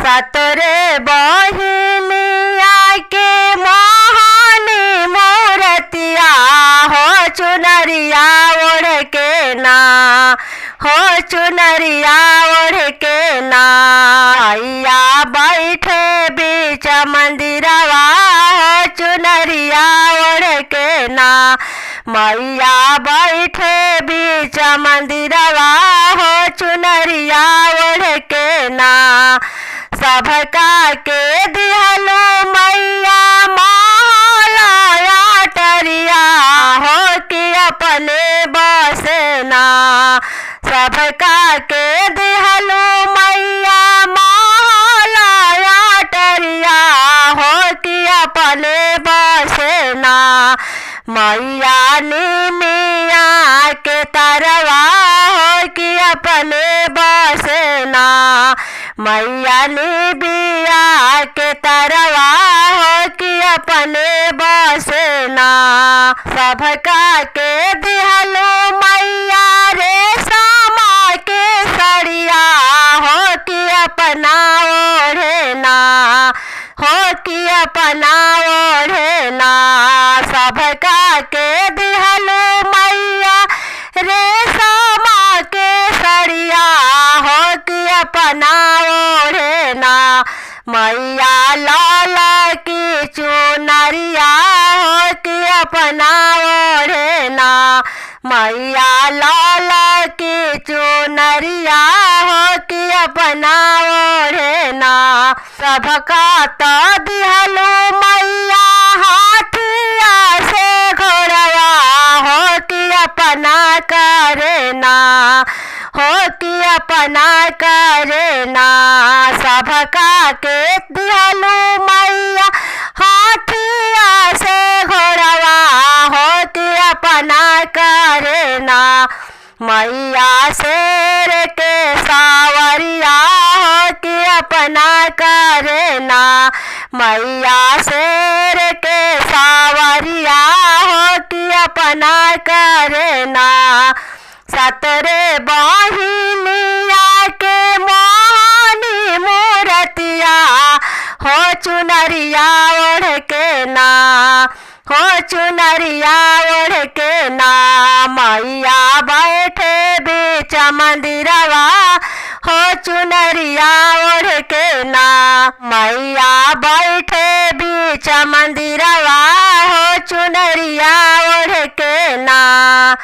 सतरे बहिनिया के मोहनी मूरतिया हो चुनरिया ओढ़ के ना, हो चुनरिया ओढ़ के ना। मैया बैठे बीच मंदिरवा हो चुनरिया ओढ़ के ना। मैया बैठे बीच मंदिरवा हो चुनरिया ओढ़ के ना। सबका के दिहलो मैया माला टरिया हो कि अपने बसना। सबका के दिहलो मैया माला टरिया हो कि अपने बसना। मैया निमिया के तरवा हो कि अपने बसना। मैया निबिया के तरवा हो कि अपने बसना। सबका के दिहलो मैया रेशमा के सड़िया हो कि अपना ओढ़ना, हो कि अपना ओढ़ना। सबका के दिहलो मैया रेशमा के सड़िया हो कि अपना ओढ़ना। मैया लाल की चुनरिया हो कि अपना ओढ़ना। मैया लाल की चुनरिया हो कि अपना ओढ़ना। सबका तो दिहलो मैया हाथिया से घोड़वा हो कि अपना करना, हो कि अपना करना। सबका के दिहलो मैया हाथिया से घोड़वा हो कि अपना करना। मैया शेर के सावरिया हो कि अपना करना। मैया शेर के सावरिया हो कि अपना करना। सतरे बहिनिया के मोहनी मूरतिया हो चुनरिया ओढ़ के ना, हो चुनरिया ओढ़ के ना। मैया बैठे बीच मंदिरवा हो चुनरिया ओढ़ के ना। मैया बैठे बीच मंदिरवा हो चुनरिया ओढ़ के ना।